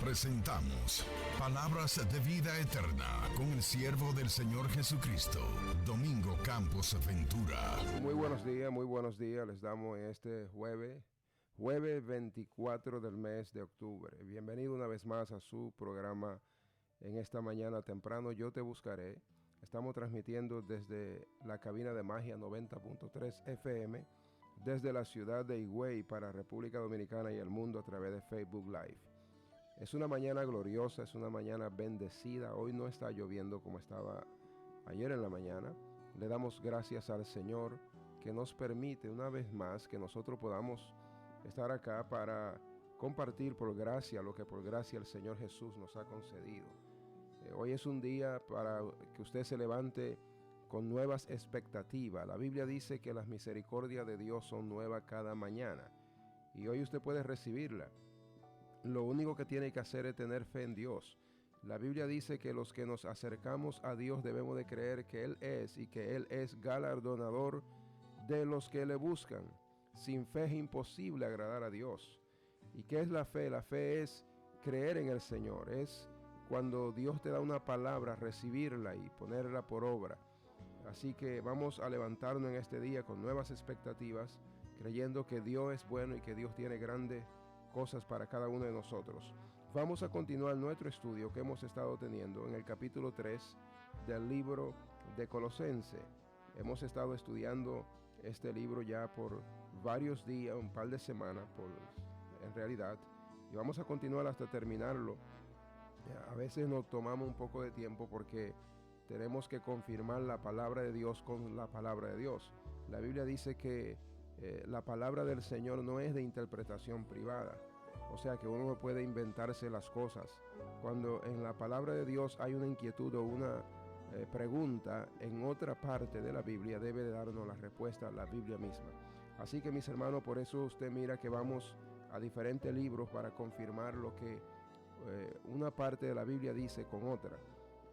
Presentamos Palabras de Vida Eterna con el siervo del Señor Jesucristo, Domingo Campos Ventura. Muy buenos días, les damos este jueves 24 del mes de octubre. Bienvenido una vez más a su programa en esta mañana temprano, Yo Te Buscaré. Estamos transmitiendo desde la cabina de Magia 90.3 FM, desde la ciudad de Higüey para República Dominicana y el mundo a través de Facebook Live. Es una mañana gloriosa, es una mañana bendecida. Hoy no está lloviendo como estaba ayer en la mañana. Le damos gracias al Señor que nos permite una vez más que nosotros podamos estar acá para compartir por gracia lo que por gracia el Señor Jesús nos ha concedido. Hoy es un día para que usted se levante con nuevas expectativas. La Biblia dice que las misericordias de Dios son nuevas cada mañana y hoy usted puede recibirla. Lo único que tiene que hacer es tener fe en Dios. La Biblia dice que los que nos acercamos a Dios debemos de creer que Él es y que Él es galardonador de los que le buscan. Sin fe es imposible agradar a Dios. ¿Y qué es la fe? La fe es creer en el Señor. Es cuando Dios te da una palabra, recibirla y ponerla por obra. Así que vamos a levantarnos en este día con nuevas expectativas, creyendo que Dios es bueno y que Dios tiene grandes cosas para cada uno de nosotros. Vamos a continuar nuestro estudio que hemos estado teniendo en el capítulo 3 del libro de Colosenses. Hemos estado estudiando este libro ya por varios días, un par de semanas en realidad, y vamos a continuar hasta terminarlo. A veces nos tomamos un poco de tiempo porque tenemos que confirmar la palabra de Dios con la palabra de Dios. La Biblia dice que la palabra del Señor no es de interpretación privada, o sea que uno no puede inventarse las cosas. Cuando en la palabra de Dios hay una inquietud o una pregunta en otra parte de la Biblia, debe de darnos la respuesta a la Biblia misma. Así que mis hermanos, por eso usted mira que vamos a diferentes libros para confirmar lo que una parte de la Biblia dice con otra.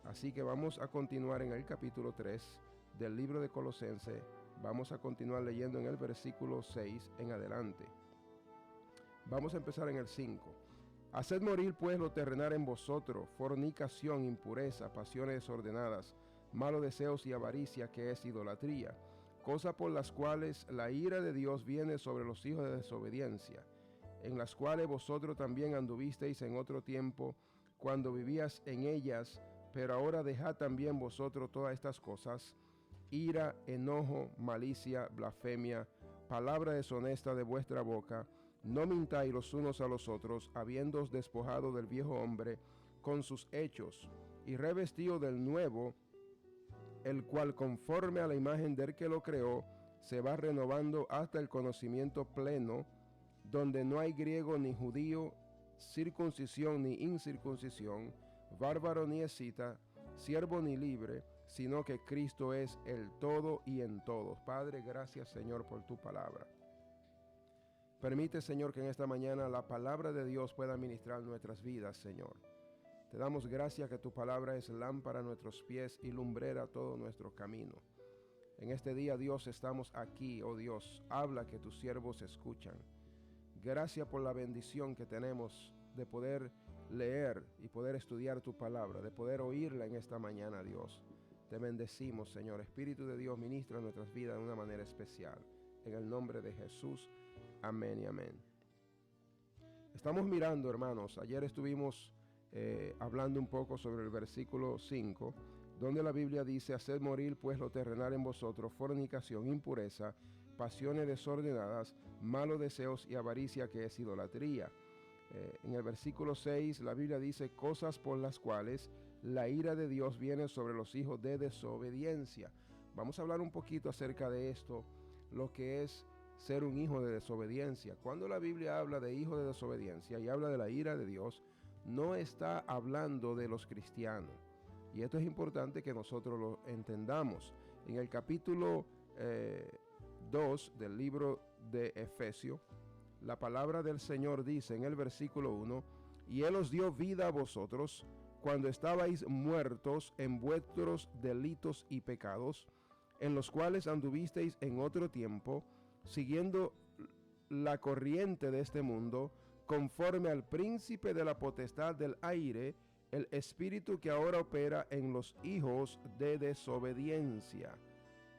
Así que vamos a continuar en el capítulo 3 del libro de Colosenses. Vamos a continuar leyendo en el versículo 6 en adelante. Vamos a empezar en el 5. Haced morir pues lo terrenal en vosotros, fornicación, impureza, pasiones desordenadas, malos deseos y avaricia, que es idolatría, cosas por las cuales la ira de Dios viene sobre los hijos de desobediencia, en las cuales vosotros también anduvisteis en otro tiempo, cuando vivías en ellas, pero ahora dejad también vosotros todas estas cosas: ira, enojo, malicia, blasfemia, palabra deshonesta de vuestra boca. No mintáis los unos a los otros, habiéndoos despojado del viejo hombre con sus hechos, y revestido del nuevo, el cual conforme a la imagen del que lo creó, se va renovando hasta el conocimiento pleno, donde no hay griego ni judío, circuncisión ni incircuncisión, bárbaro ni escita, siervo ni libre, sino que Cristo es el todo y en todos. Padre, gracias Señor por tu palabra. Permite Señor que en esta mañana la palabra de Dios pueda ministrar nuestras vidas, Señor. Te damos gracias que tu palabra es lámpara a nuestros pies y lumbrera a todo nuestro camino. En este día, Dios, estamos aquí, oh Dios, habla que tus siervos escuchan. Gracias por la bendición que tenemos de poder leer y poder estudiar tu palabra, de poder oírla en esta mañana, Dios. Te bendecimos, Señor. Espíritu de Dios, ministra nuestras vidas de una manera especial. En el nombre de Jesús. Amén y amén. Estamos mirando, hermanos, ayer estuvimos hablando un poco sobre el versículo 5, donde la Biblia dice: haced morir pues lo terrenal en vosotros, fornicación, impureza, pasiones desordenadas, malos deseos y avaricia, que es idolatría. En el versículo 6 la Biblia dice: cosas por las cuales la ira de Dios viene sobre los hijos de desobediencia. Vamos a hablar un poquito acerca de esto, lo que es ser un hijo de desobediencia. Cuando la Biblia habla de hijo de desobediencia y habla de la ira de Dios, no está hablando de los cristianos. Y esto es importante que nosotros lo entendamos. En el capítulo 2 del libro de Efesios, la palabra del Señor dice en el versículo 1: y Él os dio vida a vosotros cuando estabais muertos en vuestros delitos y pecados, en los cuales anduvisteis en otro tiempo, siguiendo la corriente de este mundo, conforme al príncipe de la potestad del aire, el espíritu que ahora opera en los hijos de desobediencia,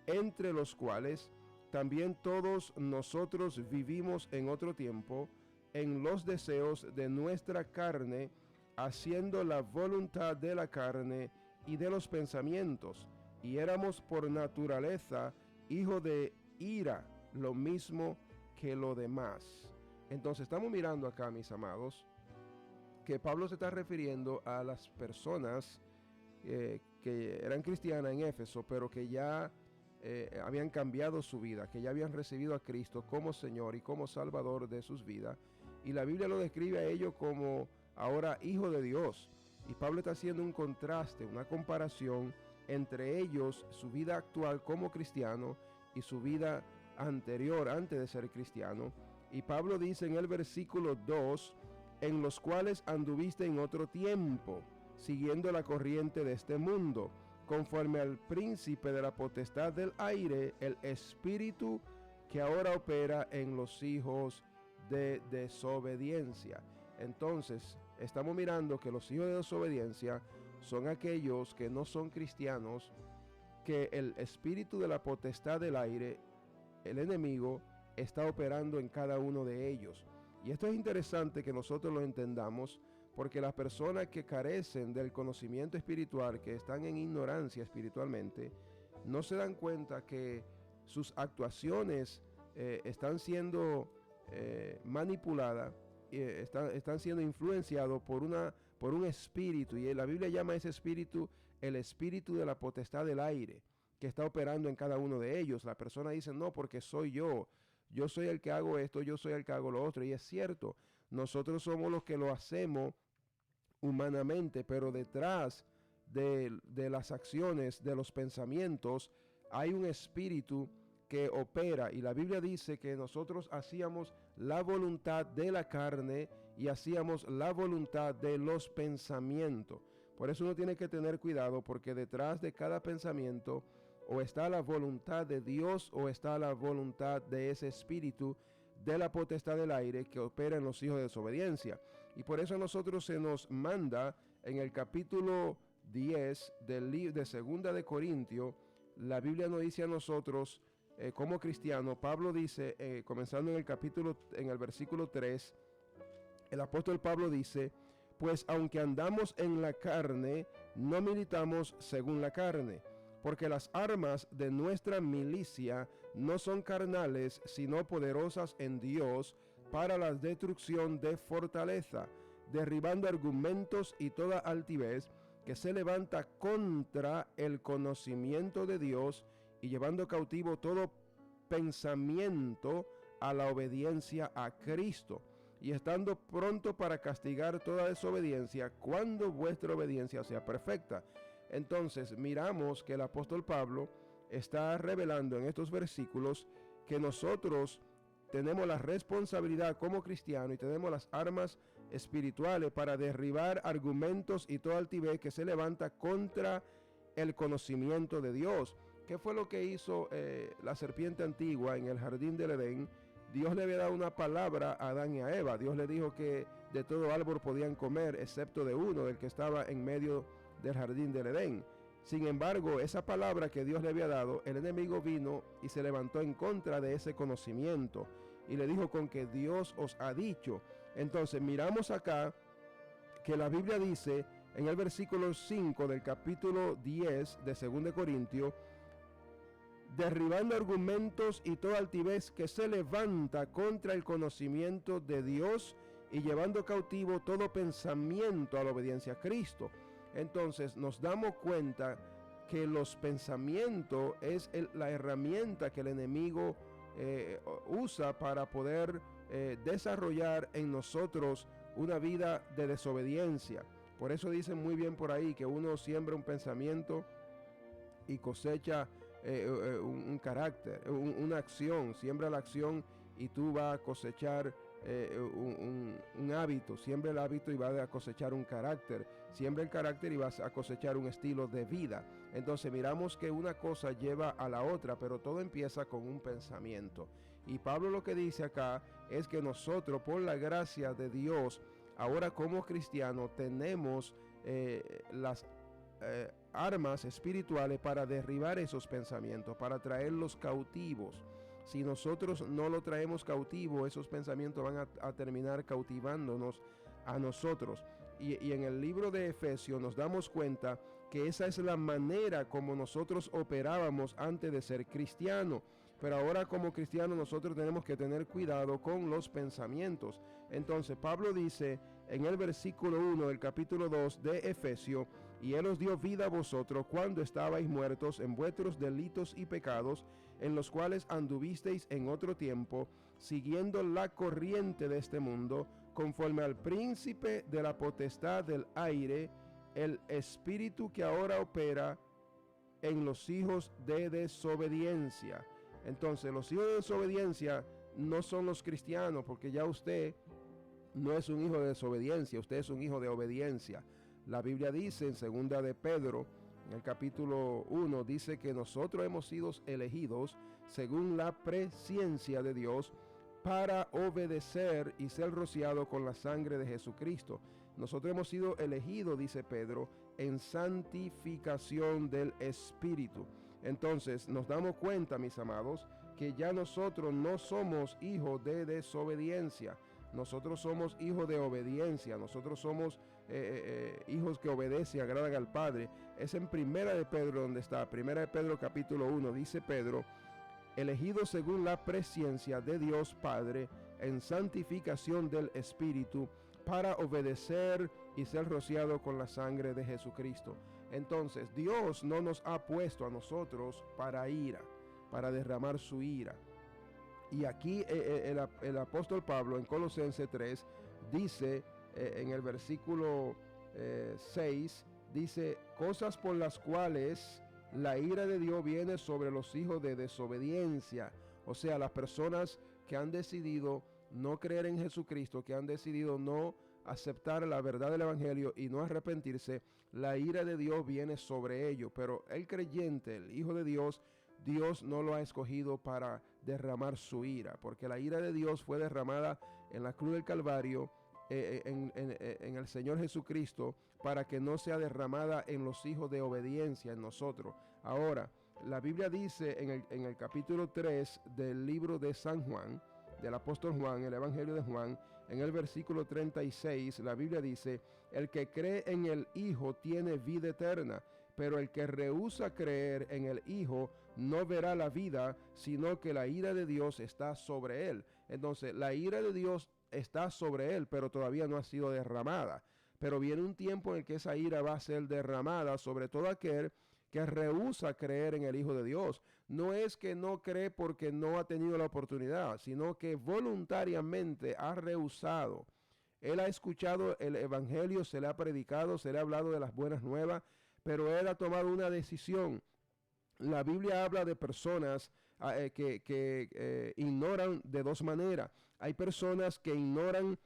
entre los cuales también todos nosotros vivimos en otro tiempo, en los deseos de nuestra carne, haciendo la voluntad de la carne y de los pensamientos, y éramos por naturaleza hijos de ira, lo mismo que lo demás. Entonces estamos mirando acá, mis amados, que Pablo se está refiriendo a las personas que eran cristianas en Éfeso, pero que ya habían cambiado su vida, que ya habían recibido a Cristo como Señor y como Salvador de sus vidas. Y la Biblia lo describe a ellos como ahora hijo de Dios. Y Pablo está haciendo un contraste, una comparación entre ellos, su vida actual como cristiano y su vida anterior, antes de ser cristiano. Y Pablo dice en el versículo 2, en los cuales anduviste en otro tiempo, siguiendo la corriente de este mundo, conforme al príncipe de la potestad del aire, el espíritu que ahora opera en los hijos de desobediencia. Entonces, estamos mirando que los hijos de desobediencia son aquellos que no son cristianos, que el espíritu de la potestad del aire, el enemigo, está operando en cada uno de ellos. Y esto es interesante que nosotros lo entendamos, porque las personas que carecen del conocimiento espiritual, que están en ignorancia espiritualmente, no se dan cuenta que sus actuaciones están siendo manipuladas, están siendo influenciados por un espíritu, y la Biblia llama a ese espíritu el espíritu de la potestad del aire, que está operando en cada uno de ellos. La persona dice, no, porque soy yo soy el que hago esto, yo soy el que hago lo otro, y es cierto, nosotros somos los que lo hacemos humanamente, pero detrás de las acciones, de los pensamientos, hay un espíritu que opera, y la Biblia dice que nosotros hacíamos la voluntad de la carne y hacíamos la voluntad de los pensamientos. Por eso uno tiene que tener cuidado, porque detrás de cada pensamiento o está la voluntad de Dios o está la voluntad de ese espíritu de la potestad del aire que opera en los hijos de desobediencia. Y por eso a nosotros se nos manda en el capítulo 10 de Segunda de Corintios, la Biblia nos dice a nosotros como cristianos, Pablo dice, comenzando en el versículo 3, el apóstol Pablo dice, pues aunque andamos en la carne, no militamos según la carne, porque las armas de nuestra milicia no son carnales, sino poderosas en Dios para la destrucción de fortaleza, derribando argumentos y toda altivez que se levanta contra el conocimiento de Dios y llevando cautivo todo pensamiento a la obediencia a Cristo, y estando pronto para castigar toda desobediencia cuando vuestra obediencia sea perfecta. Entonces miramos que el apóstol Pablo está revelando en estos versículos que nosotros tenemos la responsabilidad como cristianos y tenemos las armas espirituales para derribar argumentos y toda altivez que se levanta contra el conocimiento de Dios. ¿Qué fue lo que hizo la serpiente antigua en el jardín del Edén? Dios le había dado una palabra a Adán y a Eva. Dios le dijo que de todo árbol podían comer, excepto de uno, del que estaba en medio del jardín del Edén. Sin embargo, esa palabra que Dios le había dado, el enemigo vino y se levantó en contra de ese conocimiento y le dijo con que Dios os ha dicho. Entonces miramos acá que la Biblia dice en el versículo 5 del capítulo 10 de 2 Corintios, derribando argumentos y toda altivez que se levanta contra el conocimiento de Dios y llevando cautivo todo pensamiento a la obediencia a Cristo. Entonces nos damos cuenta que los pensamientos es la herramienta que el enemigo usa para poder desarrollar en nosotros una vida de desobediencia. Por eso dicen muy bien por ahí que uno siembra un pensamiento y cosecha un carácter, una acción. Siembra la acción y tú vas a cosechar un hábito. Siembra el hábito y vas a cosechar un carácter. Siembra el carácter y vas a cosechar un estilo de vida. Entonces miramos que una cosa lleva a la otra, pero todo empieza con un pensamiento. Y Pablo lo que dice acá es que nosotros, por la gracia de Dios, ahora como cristianos tenemos las armas espirituales para derribar esos pensamientos, para traerlos cautivos. Si nosotros no lo traemos cautivo, esos pensamientos van a terminar cautivándonos a nosotros. Y en el libro de Efesios nos damos cuenta que esa es la manera como nosotros operábamos antes de ser cristianos. Pero ahora como cristianos nosotros tenemos que tener cuidado con los pensamientos. Entonces Pablo dice en el versículo 1 del capítulo 2 de Efesios: y Él os dio vida a vosotros cuando estabais muertos en vuestros delitos y pecados, en los cuales anduvisteis en otro tiempo, siguiendo la corriente de este mundo, conforme al príncipe de la potestad del aire, el espíritu que ahora opera en los hijos de desobediencia. Entonces, los hijos de desobediencia no son los cristianos, porque ya usted no es un hijo de desobediencia, usted es un hijo de obediencia. La Biblia dice en 2 de Pedro, en el capítulo 1, dice que nosotros hemos sido elegidos según la presciencia de Dios para obedecer y ser rociados con la sangre de Jesucristo. Nosotros hemos sido elegidos, dice Pedro, en santificación del Espíritu. Entonces nos damos cuenta, mis amados, que ya nosotros no somos hijos de desobediencia. Nosotros somos hijos de obediencia. Nosotros somos hijos que obedecen y agradan al Padre. Es en Primera de Pedro donde está. Primera de Pedro capítulo 1. Dice Pedro: elegidos según la presciencia de Dios Padre, en santificación del Espíritu, para obedecer y ser rociado con la sangre de Jesucristo. Entonces, Dios no nos ha puesto a nosotros para ira, para derramar su ira. Y aquí el apóstol Pablo en Colosenses 3 dice, en el versículo 6, dice: cosas por las cuales la ira de Dios viene sobre los hijos de desobediencia. O sea, las personas que han decidido no creer en Jesucristo, que han decidido no aceptar la verdad del evangelio y no arrepentirse, la ira de Dios viene sobre ellos. Pero el creyente, el hijo de Dios, Dios no lo ha escogido para derramar su ira, porque la ira de Dios fue derramada en la cruz del Calvario, en el Señor Jesucristo, para que no sea derramada en los hijos de obediencia, en nosotros. Ahora, la Biblia dice en el capítulo 3 del libro de San Juan, del apóstol Juan, el evangelio de Juan, en el versículo 36, la Biblia dice: el que cree en el Hijo tiene vida eterna, pero el que rehúsa creer en el Hijo no verá la vida, sino que la ira de Dios está sobre él. Entonces, la ira de Dios está sobre él, pero todavía no ha sido derramada. Pero viene un tiempo en el que esa ira va a ser derramada sobre todo aquel que rehúsa creer en el Hijo de Dios. No es que no cree porque no ha tenido la oportunidad, sino que voluntariamente ha rehusado. Él ha escuchado el evangelio, se le ha predicado, se le ha hablado de las buenas nuevas, pero él ha tomado una decisión. La Biblia habla de personas que ignoran de dos maneras. Hay personas que ignoran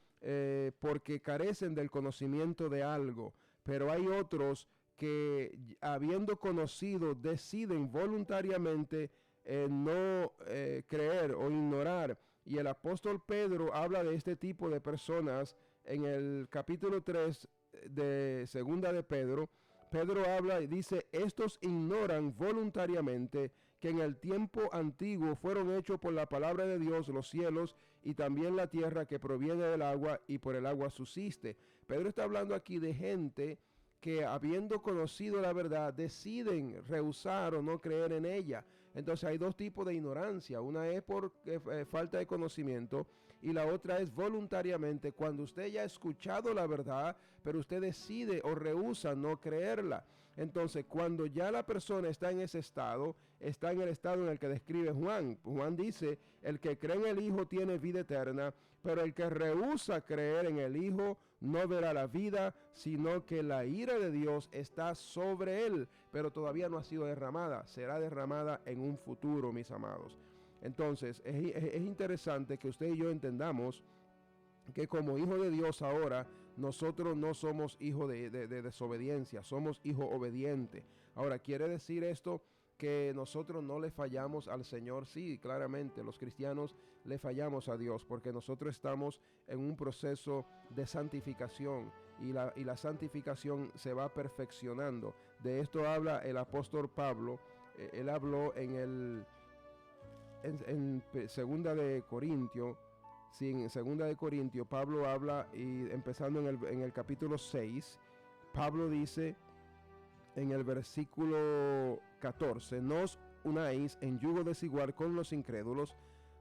porque carecen del conocimiento de algo, pero hay otros que, habiendo conocido, deciden voluntariamente no creer o ignorar. Y el apóstol Pedro habla de este tipo de personas en el capítulo 3 de Segunda de Pedro. Pedro habla y dice: estos ignoran voluntariamente que en el tiempo antiguo fueron hechos por la palabra de Dios los cielos y también la tierra que proviene del agua y por el agua subsiste. Pedro está hablando aquí de gente que, habiendo conocido la verdad, deciden rehusar o no creer en ella. Entonces hay dos tipos de ignorancia. Una es por falta de conocimiento, y la otra es voluntariamente, cuando usted ya ha escuchado la verdad, pero usted decide o rehúsa no creerla. Entonces, cuando ya la persona está en ese estado, está en el estado en el que describe Juan. Juan dice: el que cree en el Hijo tiene vida eterna, pero el que rehúsa creer en el Hijo no verá la vida, sino que la ira de Dios está sobre él, pero todavía no ha sido derramada. Será derramada en un futuro, mis amados. Entonces, es interesante que usted y yo entendamos que como hijo de Dios ahora, nosotros no somos hijos de desobediencia, somos hijos obedientes. Ahora, ¿quiere decir esto que nosotros no le fallamos al Señor. Sí, claramente, los cristianos le fallamos a Dios porque nosotros estamos en un proceso de santificación y la santificación se va perfeccionando. De esto habla el apóstol Pablo. Él habló en segunda de Corintios. Sí, en segunda de Corintios Pablo habla, y empezando en el capítulo 6, Pablo dice en el versículo 14, no os unáis en yugo desigual con los incrédulos,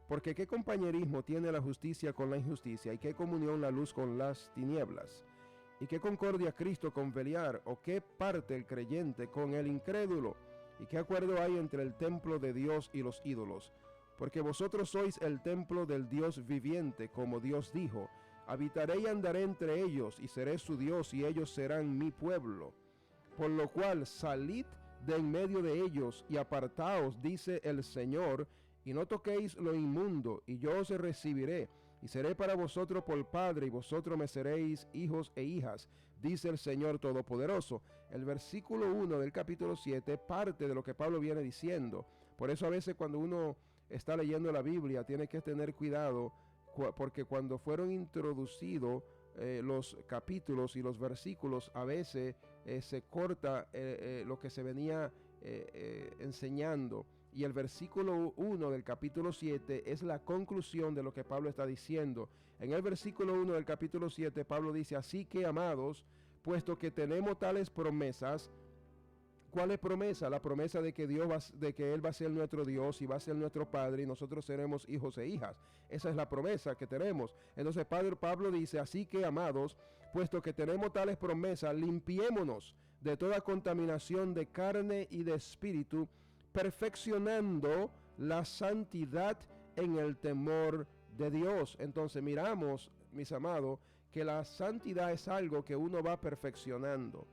porque qué compañerismo tiene la justicia con la injusticia, y qué comunión la luz con las tinieblas, y qué concordia Cristo con Beliar, o qué parte el creyente con el incrédulo, y qué acuerdo hay entre el templo de Dios y los ídolos, porque vosotros sois el templo del Dios viviente, como Dios dijo, habitaré y andaré entre ellos, y seré su Dios, y ellos serán mi pueblo. Por lo cual salid de en medio de ellos y apartaos, dice el Señor, y no toquéis lo inmundo, y yo os recibiré, y seré para vosotros por Padre, y vosotros me seréis hijos e hijas, dice el Señor Todopoderoso. El versículo 1 del capítulo 7 parte de lo que Pablo viene diciendo. Por eso a veces cuando uno está leyendo la Biblia tiene que tener cuidado, porque cuando fueron introducidos los capítulos y los versículos, a veces se corta lo que se venía enseñando, y el versículo 1 del capítulo 7 es la conclusión de lo que Pablo está diciendo. En el versículo 1 del capítulo 7 Pablo dice: así que, amados, puesto que tenemos tales promesas. ¿Cuál es promesa? La promesa de que Él va a ser nuestro Dios y va a ser nuestro Padre, y nosotros seremos hijos e hijas. Esa es la promesa que tenemos. Entonces Pablo dice: así que, amados, puesto que tenemos tales promesas, limpiémonos de toda contaminación de carne y de espíritu, perfeccionando la santidad en el temor de Dios. Entonces miramos, mis amados, que la santidad es algo que uno va perfeccionando.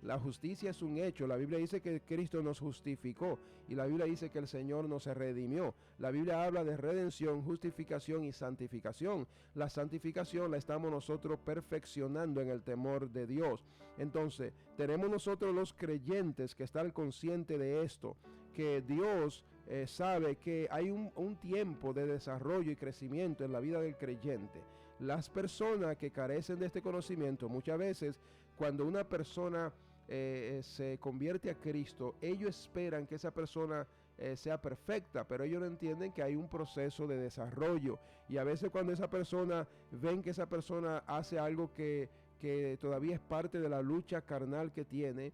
La justicia es un hecho. La Biblia dice que Cristo nos justificó, y la Biblia dice que el Señor nos redimió. La Biblia habla de redención, justificación y santificación. La santificación la estamos nosotros perfeccionando en el temor de Dios. Entonces, tenemos nosotros los creyentes que estar conscientes de esto, que Dios sabe que hay un tiempo de desarrollo y crecimiento en la vida del creyente. Las personas que carecen de este conocimiento, muchas veces, cuando una persona se convierte a Cristo, ellos esperan que esa persona sea perfecta, pero ellos no entienden que hay un proceso de desarrollo, y a veces cuando esa persona ven que esa persona hace algo que todavía es parte de la lucha carnal que tiene,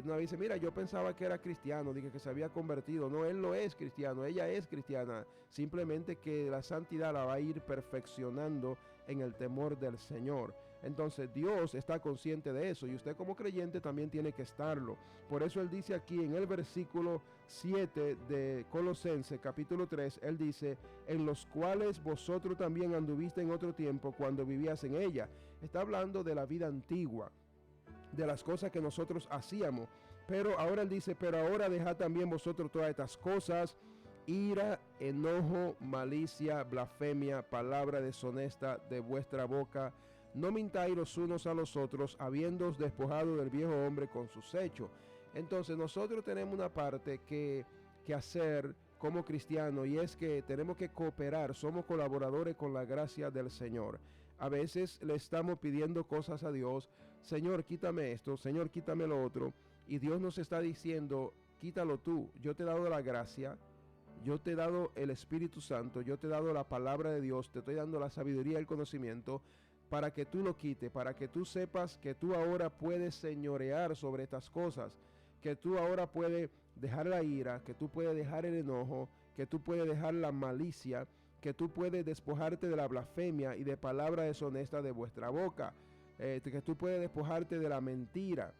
no dice: mira, yo pensaba que era cristiano, dije que se había convertido. No, él no es cristiano, ella es cristiana, simplemente que la santidad la va a ir perfeccionando en el temor del Señor. Entonces Dios está consciente de eso, y usted como creyente también tiene que estarlo. Por eso él dice aquí en el versículo 7 de Colosenses capítulo 3, él dice: en los cuales vosotros también anduviste en otro tiempo cuando vivías en ella. Está hablando de la vida antigua, de las cosas que nosotros hacíamos. Pero ahora él dice: pero ahora dejad también vosotros todas estas cosas: ira, enojo, malicia, blasfemia, palabra deshonesta de vuestra boca. No mintáis los unos a los otros, habiéndoos despojado del viejo hombre con sus hechos. Entonces nosotros tenemos una parte que hacer como cristianos, y es que tenemos que cooperar, somos colaboradores con la gracia del Señor. A veces le estamos pidiendo cosas a Dios: Señor, quítame esto, Señor, quítame lo otro, y Dios nos está diciendo: quítalo tú, yo te he dado la gracia, yo te he dado el Espíritu Santo, yo te he dado la palabra de Dios, te estoy dando la sabiduría y el conocimiento para que tú lo quites, para que tú sepas que tú ahora puedes señorear sobre estas cosas, que tú ahora puedes dejar la ira, que tú puedes dejar el enojo, que tú puedes dejar la malicia, que tú puedes despojarte de la blasfemia y de palabra deshonesta de vuestra boca, que tú puedes despojarte de la mentira.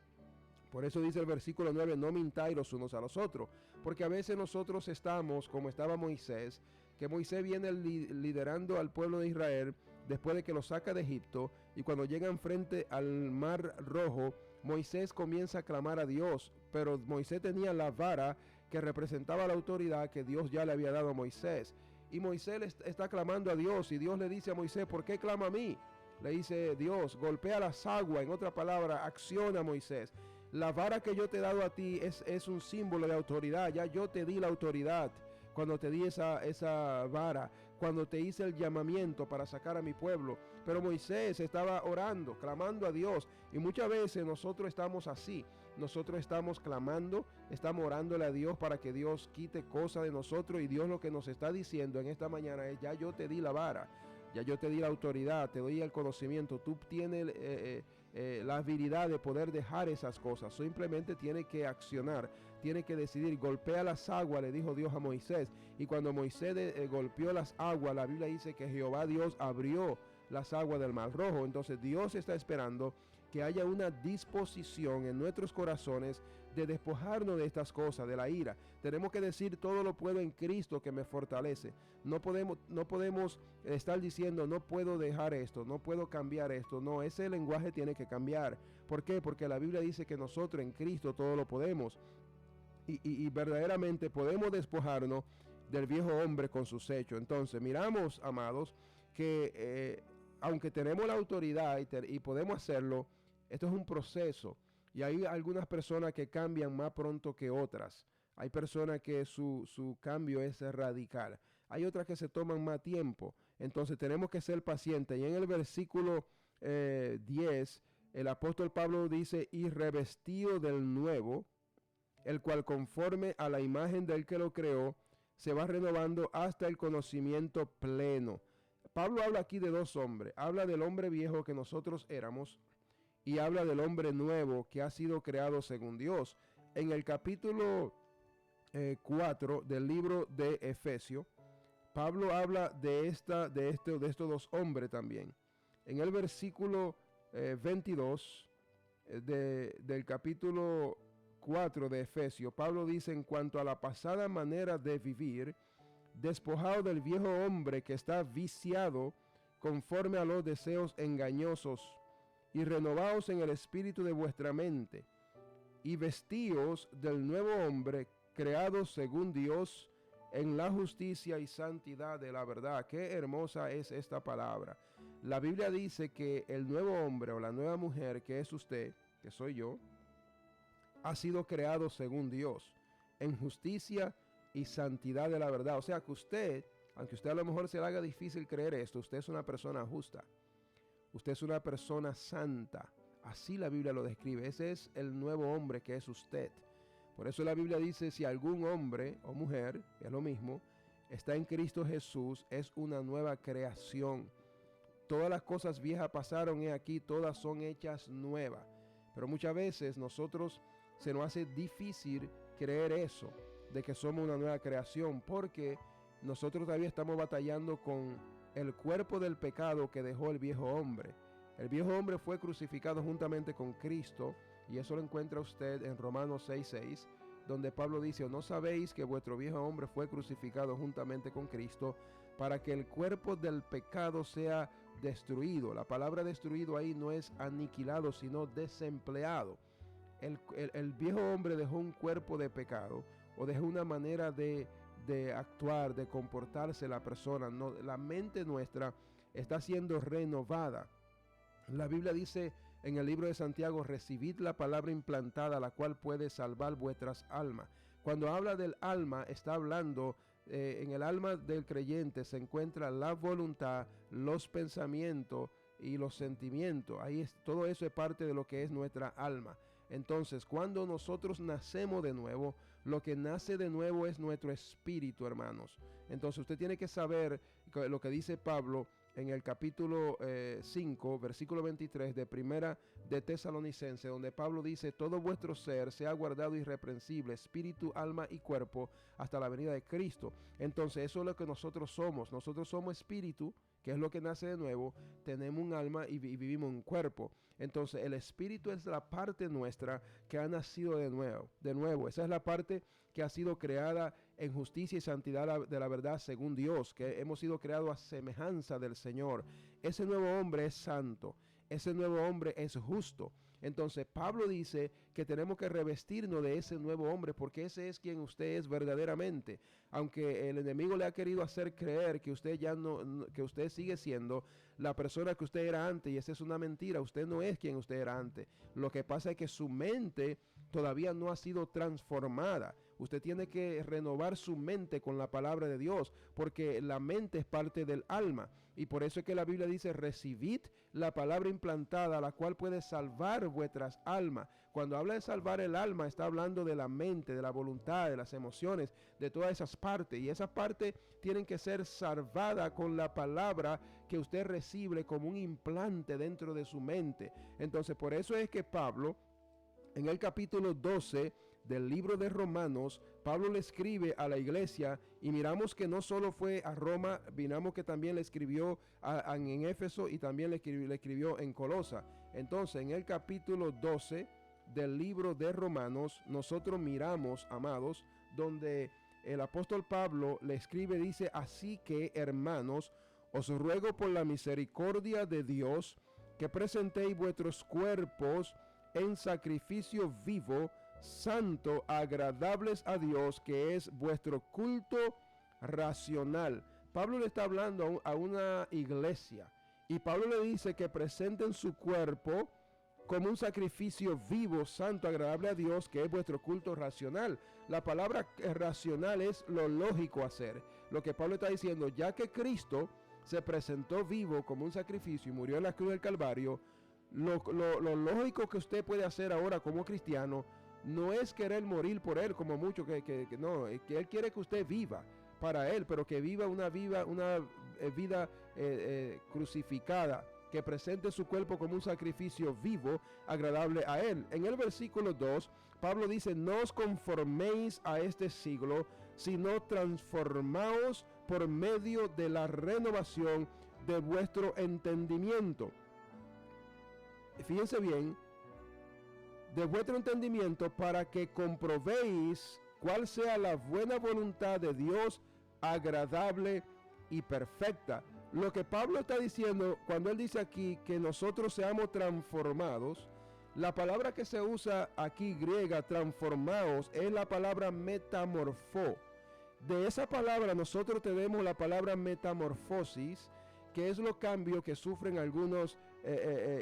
Por eso dice el versículo 9: no mintáis los unos a los otros, porque a veces nosotros estamos como estaba Moisés, que Moisés viene liderando al pueblo de Israel después de que lo saca de Egipto, y cuando llegan frente al mar rojo, Moisés comienza a clamar a Dios, pero Moisés tenía la vara que representaba la autoridad que Dios ya le había dado a Moisés, y Moisés está clamando a Dios, y Dios le dice a Moisés: ¿por qué clama a mí? Le dice Dios: golpea las aguas, en otra palabra, acciona a Moisés. La vara que yo te he dado a ti es un símbolo de autoridad. Ya yo te di la autoridad cuando te di esa vara, cuando te hice el llamamiento para sacar a mi pueblo. Pero Moisés estaba orando, clamando a Dios. Y muchas veces nosotros estamos así. Nosotros estamos clamando, estamos orándole a Dios para que Dios quite cosas de nosotros. Y Dios lo que nos está diciendo en esta mañana es: ya yo te di la vara, ya yo te di la autoridad, te doy el conocimiento. Tú tienes la habilidad de poder dejar esas cosas. Simplemente tiene que accionar, tiene que decidir. Golpea las aguas, le dijo Dios a Moisés. Y cuando Moisés golpeó las aguas, la Biblia dice que Jehová Dios abrió las aguas del Mar Rojo. Entonces Dios está esperando que haya una disposición en nuestros corazones de despojarnos de estas cosas, de la ira. Tenemos que decir: todo lo puedo en Cristo que me fortalece. No podemos estar diciendo: no puedo dejar esto, no puedo cambiar esto. No, ese lenguaje tiene que cambiar. ¿Por qué? Porque la Biblia dice que nosotros en Cristo todo lo podemos. Y verdaderamente podemos despojarnos del viejo hombre con sus hechos. Entonces miramos, amados, que aunque tenemos la autoridad y podemos hacerlo, esto es un proceso. Y hay algunas personas que cambian más pronto que otras. Hay personas que su cambio es radical. Hay otras que se toman más tiempo. Entonces tenemos que ser pacientes. Y en el versículo 10, el apóstol Pablo dice: y revestido del nuevo, el cual conforme a la imagen del que lo creó, se va renovando hasta el conocimiento pleno. Pablo habla aquí de dos hombres. Habla del hombre viejo que nosotros éramos, y habla del hombre nuevo que ha sido creado según Dios. En el capítulo 4 del libro de Efesios, Pablo habla de estos dos hombres también. En el versículo 22 del capítulo 4 de Efesios, Pablo dice: en cuanto a la pasada manera de vivir, despojado del viejo hombre que está viciado conforme a los deseos engañosos, y renovaos en el espíritu de vuestra mente, y vestíos del nuevo hombre, creado según Dios en la justicia y santidad de la verdad. Qué hermosa es esta palabra. La Biblia dice que el nuevo hombre o la nueva mujer, que es usted, que soy yo, ha sido creado según Dios, en justicia y santidad de la verdad. O sea que usted, aunque usted a lo mejor se le haga difícil creer esto, usted es una persona justa. Usted es una persona santa. Así la Biblia lo describe. Ese es el nuevo hombre que es usted. Por eso la Biblia dice: si algún hombre o mujer, es lo mismo, está en Cristo Jesús, es una nueva creación. Todas las cosas viejas pasaron, y aquí todas son hechas nuevas. Pero muchas veces nosotros se nos hace difícil creer eso, de que somos una nueva creación, porque nosotros todavía estamos batallando con el cuerpo del pecado que dejó el viejo hombre. El viejo hombre fue crucificado juntamente con Cristo, y eso lo encuentra usted en Romanos 6:6, donde Pablo dice: ¿o no sabéis que vuestro viejo hombre fue crucificado juntamente con Cristo, para que el cuerpo del pecado sea destruido? La palabra destruido ahí no es aniquilado, sino desempleado. El viejo hombre dejó un cuerpo de pecado, o dejó una manera de actuar, de comportarse la persona. No, la mente nuestra está siendo renovada. La Biblia dice en el libro de Santiago: recibid la palabra implantada, la cual puede salvar vuestras almas. Cuando habla del alma, está hablando, en el alma del creyente se encuentra la voluntad, los pensamientos y los sentimientos. Todo eso es parte de lo que es nuestra alma. Entonces, cuando nosotros nacemos de nuevo, lo que nace de nuevo es nuestro espíritu, hermanos. Entonces usted tiene que saber lo que dice Pablo en el capítulo 5, versículo 23 de Primera de Tesalonicense, donde Pablo dice: todo vuestro ser sea guardado irreprensible, espíritu, alma y cuerpo, hasta la venida de Cristo. Entonces eso es lo que nosotros somos. Nosotros somos espíritu, que es lo que nace de nuevo, tenemos un alma y vivimos un cuerpo. Entonces el espíritu es la parte nuestra que ha nacido de nuevo. Esa es la parte que ha sido creada en justicia y santidad de la verdad según Dios, que hemos sido creados a semejanza del Señor. Ese nuevo hombre es santo. ese nuevo hombre es justo. Entonces Pablo dice que tenemos que revestirnos de ese nuevo hombre, porque ese es quien usted es verdaderamente. Aunque el enemigo le ha querido hacer creer que usted ya que usted sigue siendo la persona que usted era antes, y esa es una mentira. Usted no es quien usted era antes. Lo que pasa es que su mente todavía no ha sido transformada. Usted tiene que renovar su mente con la palabra de Dios, porque la mente es parte del alma. Y por eso es que la Biblia dice: recibid la palabra implantada, la cual puede salvar vuestras almas. Cuando habla de salvar el alma, está hablando de la mente, de la voluntad, de las emociones, de todas esas partes. Y esas partes tienen que ser salvadas con la palabra que usted recibe como un implante dentro de su mente. Entonces, por eso es que Pablo, en el capítulo 12 del libro de Romanos, Pablo le escribe a la iglesia, y miramos que no solo fue a Roma, miramos que también le escribió en Éfeso, y también le escribió en Colosa. Entonces, en el capítulo 12 del libro de Romanos, nosotros miramos, amados, donde el apóstol Pablo le escribe, dice: así que, hermanos, os ruego por la misericordia de Dios que presentéis vuestros cuerpos en sacrificio vivo, santo, agradables a Dios, que es vuestro culto racional. Pablo le está hablando a una iglesia, y Pablo le dice que presenten su cuerpo como un sacrificio vivo, santo, agradable a Dios, que es vuestro culto racional. La palabra racional es lo lógico hacer. Lo que Pablo está diciendo: ya que Cristo se presentó vivo como un sacrificio y murió en la cruz del Calvario, lo lógico que usted puede hacer ahora como cristiano no es querer morir por él, como mucho que no, que él quiere que usted viva para él, pero que viva una vida crucificada, que presente su cuerpo como un sacrificio vivo, agradable a él. En el versículo 2, Pablo dice: no os conforméis a este siglo, sino transformaos por medio de la renovación de vuestro entendimiento. Fíjense bien, de vuestro entendimiento, para que comprobéis cuál sea la buena voluntad de Dios, agradable y perfecta. Lo que Pablo está diciendo cuando él dice aquí que nosotros seamos transformados, la palabra que se usa aquí griega, transformados, es la palabra metamorfó. De esa palabra nosotros tenemos la palabra metamorfosis, que es los cambios que sufren algunos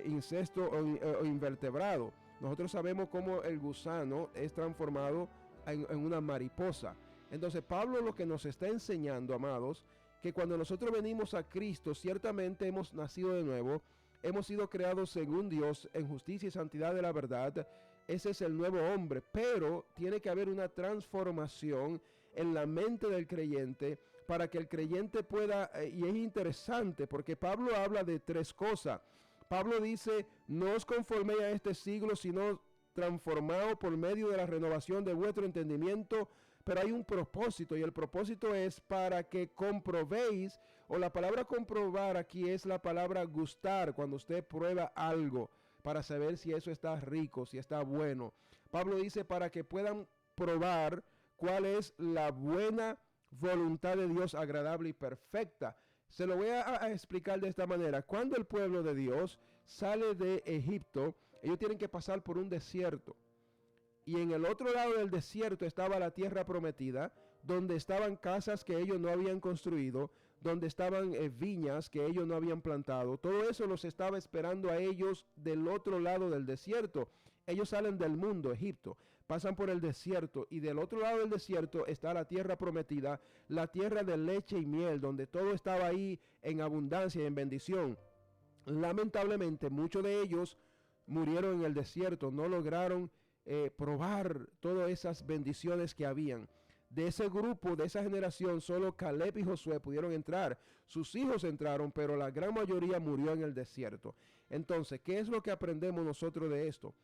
insectos o invertebrados. Nosotros sabemos cómo el gusano es transformado en una mariposa. Entonces Pablo lo que nos está enseñando, amados, que cuando nosotros venimos a Cristo, ciertamente hemos nacido de nuevo, hemos sido creados según Dios en justicia y santidad de la verdad. Ese es el nuevo hombre, pero tiene que haber una transformación en la mente del creyente para que el creyente pueda, y es interesante porque Pablo habla de tres cosas. Pablo dice: no os conforméis a este siglo, sino transformados por medio de la renovación de vuestro entendimiento. Pero hay un propósito, y el propósito es para que comprobéis, o la palabra comprobar aquí es la palabra gustar, cuando usted prueba algo para saber si eso está rico, si está bueno. Pablo dice: para que puedan probar cuál es la buena voluntad de Dios, agradable y perfecta. Se lo voy a explicar de esta manera. Cuando el pueblo de Dios sale de Egipto, ellos tienen que pasar por un desierto. Y en el otro lado del desierto estaba la tierra prometida, donde estaban casas que ellos no habían construido, donde estaban viñas que ellos no habían plantado. Todo eso los estaba esperando a ellos del otro lado del desierto. Ellos salen del mundo, Egipto, pasan por el desierto, y del otro lado del desierto está la tierra prometida, la tierra de leche y miel, donde todo estaba ahí en abundancia y en bendición. Lamentablemente, muchos de ellos murieron en el desierto, no lograron probar todas esas bendiciones que habían. De ese grupo, de esa generación, solo Caleb y Josué pudieron entrar. Sus hijos entraron, pero la gran mayoría murió en el desierto. Entonces, ¿qué es lo que aprendemos nosotros de esto?